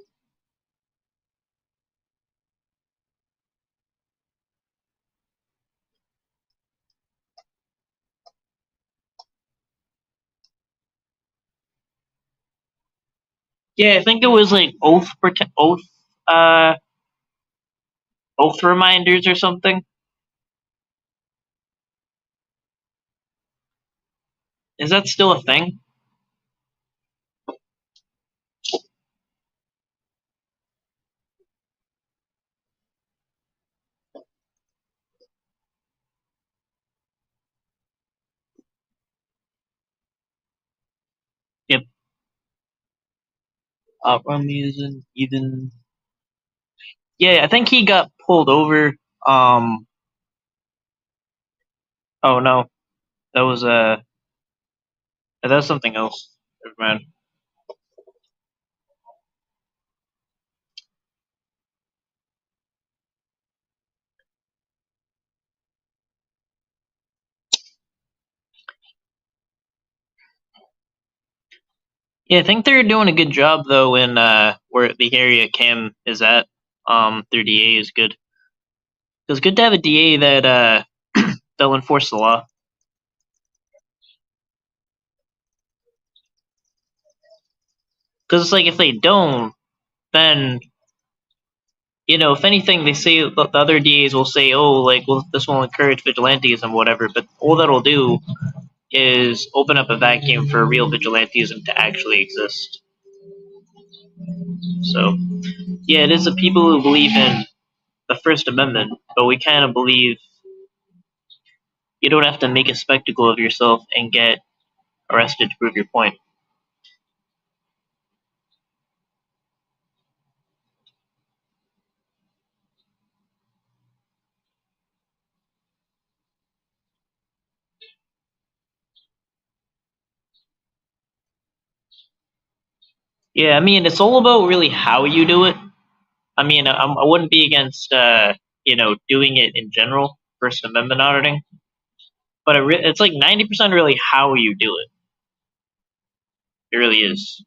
Yeah, I think it was like uh oath reminders or something. Is that still a thing? Yep. Rami isn't even. Yeah, I think he got pulled over. Um. Oh no, that was that's something else. Never mind. Yeah, I think they're doing a good job though in where the area Cam is at. Their DA is good. It's good to have a DA that they'll enforce the law. Because it's like if they don't, then if anything, they say the other DAs will say, "Oh, like, well, this will encourage vigilantism, whatever." But all that'll do is open up a vacuum for real vigilantism to actually exist. So, yeah, it is the people who believe in the First Amendment, but we kind of believe you don't have to make a spectacle of yourself and get arrested to prove your point. Yeah, I mean, it's all about really how you do it. I mean, I wouldn't be against doing it in general, First Amendment auditing, but it's like 90% really how you do it. It really is.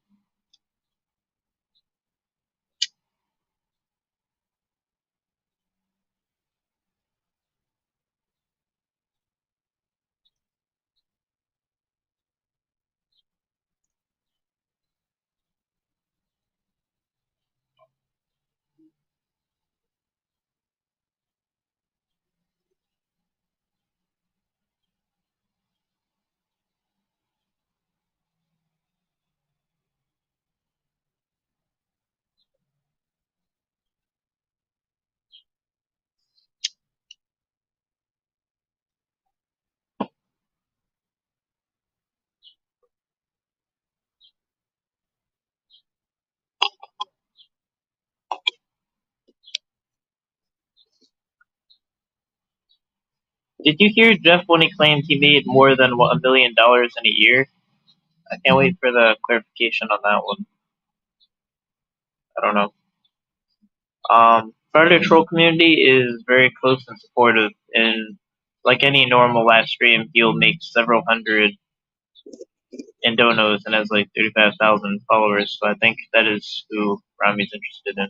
Did you hear Jeff when he claimed he made more than $1 million in a year? I can't wait for the clarification on that one. I don't know. Predator Troll community is very close and supportive, and like any normal live stream, he'll make several hundred in donos and has like 35,000 followers. So I think that is who Rami's interested in.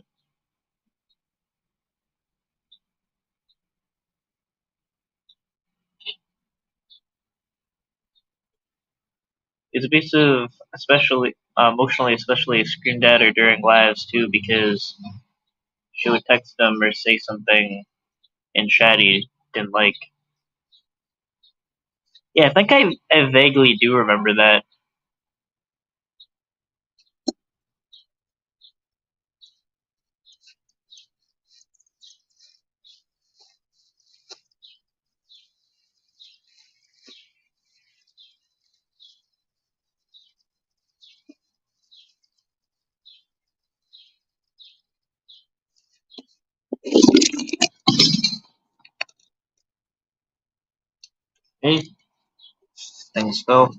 He's abusive, especially emotionally, especially screamed at her during lives too, because she would text him or say something in chat he didn't like. Yeah, I think I vaguely do remember that. Hey, things go.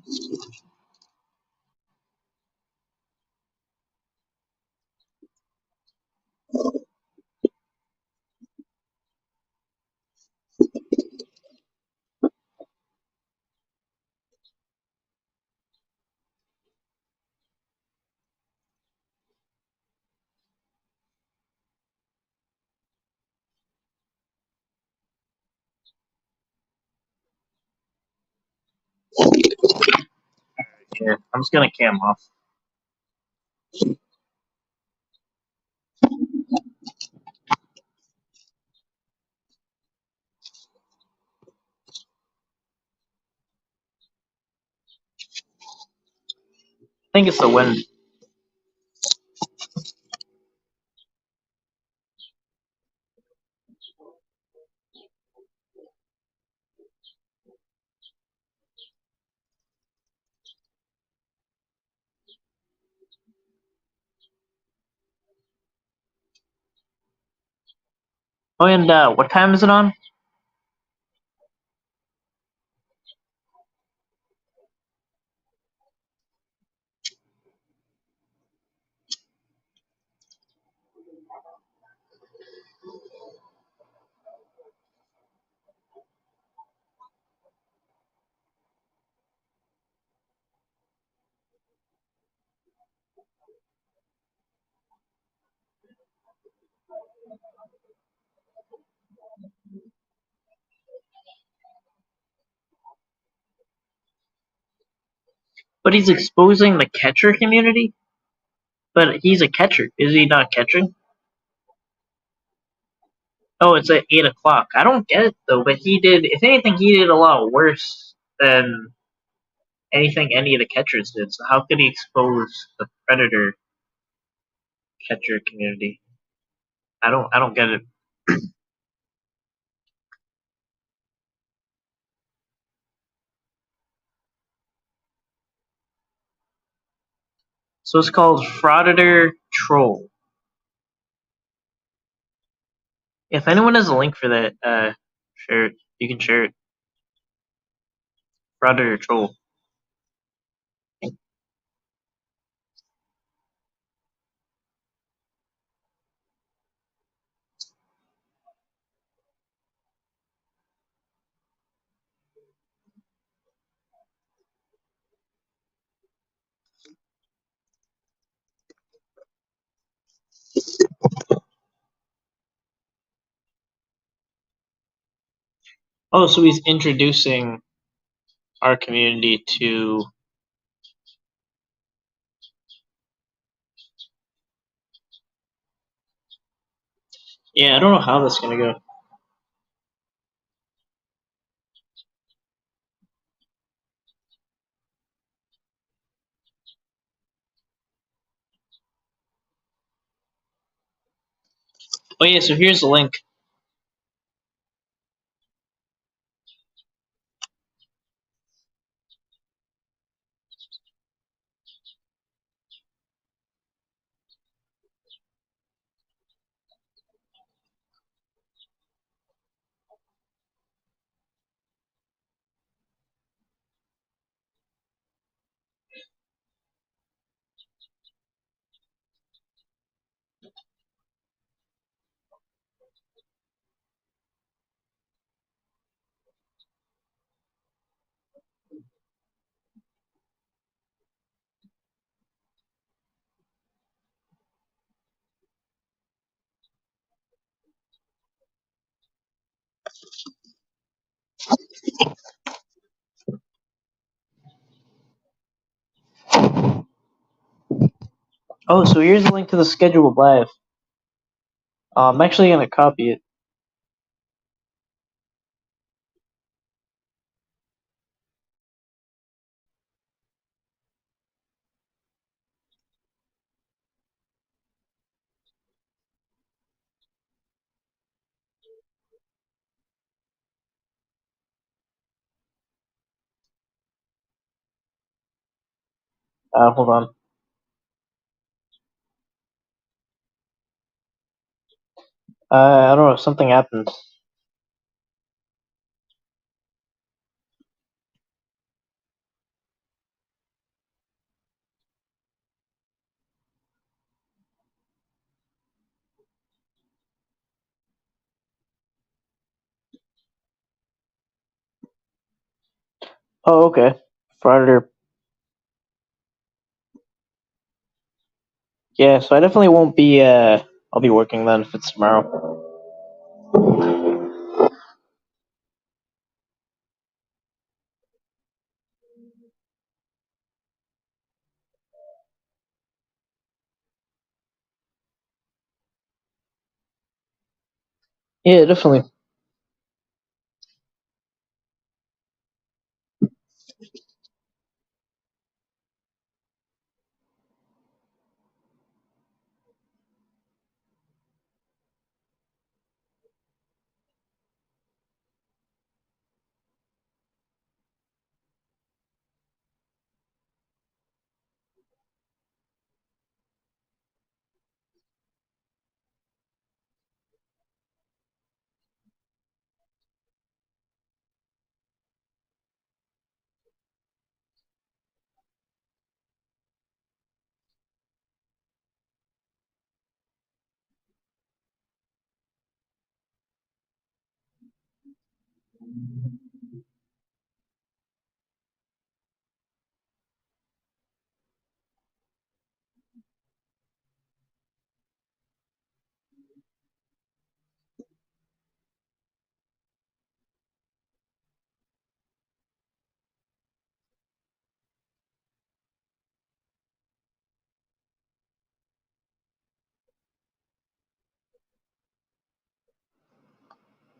Yeah, I'm just gonna cam off. I think it's the wind. Oh, and what time is it on? But he's exposing the catcher community? But he's a catcher. Is he not catching? Oh, it's at 8 o'clock. I don't get it, though, but he did, if anything, he did a lot worse than anything any of the catchers did. So how could he expose the Predator catcher community? I don't get it. So it's called Frauditor Troll. If anyone has a link for that, share it. You can share it. Frauditor Troll. Oh, so he's introducing our community to. Yeah, I don't know how that's gonna go. Oh yeah, so here's the link. Oh, so here's the link to the scheduled live. I'm actually gonna copy it. Hold on. I don't know if something happened. Oh, okay. Friday. Yeah, so I definitely won't be. I'll be working then if it's tomorrow. Yeah, definitely.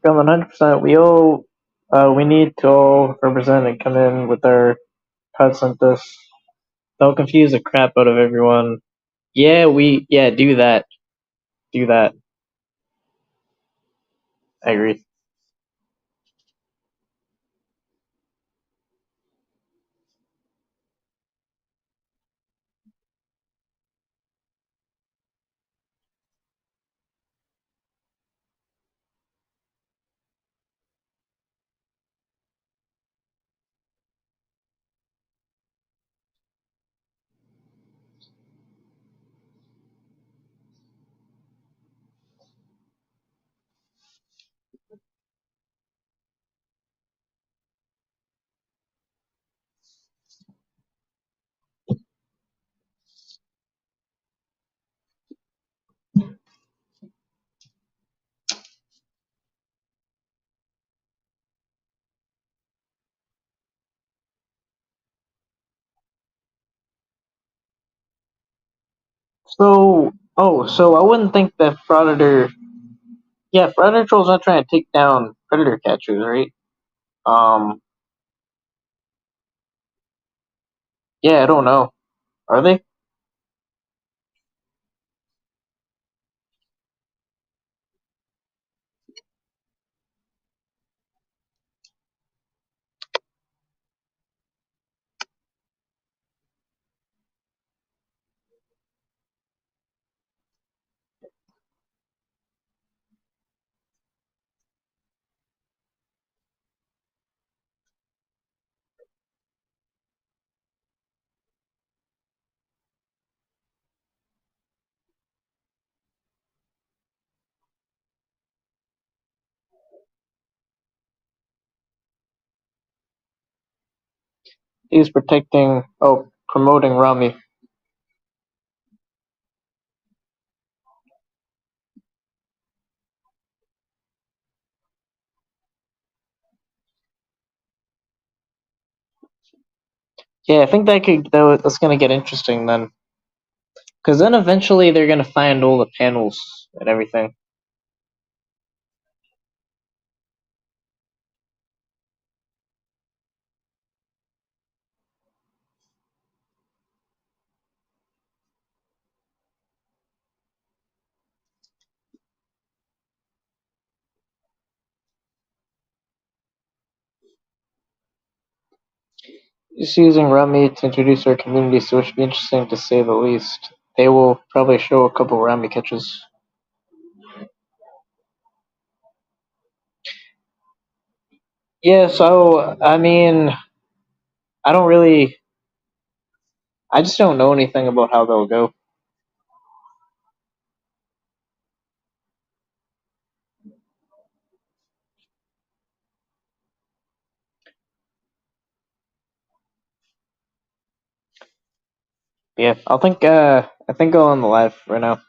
Come 100%. We need to all represent and come in with our cuts on this. Don't confuse the crap out of everyone. Yeah, do that. Do that. I agree. So I wouldn't think that Predator. Yeah, Predator Troll's not trying to take down Predator catchers, right? Um, yeah, I don't know. Are they? He's protecting. Oh, promoting Rami. Yeah, I think that's gonna get interesting then, because then eventually they're gonna find all the panels and everything. Just using Rami to introduce our community, so it should be interesting to say the least. They will probably show a couple Rami catches. Yeah, so I mean, I don't really, I just don't know anything about how they'll go. Yeah, I think I'll end the live right now.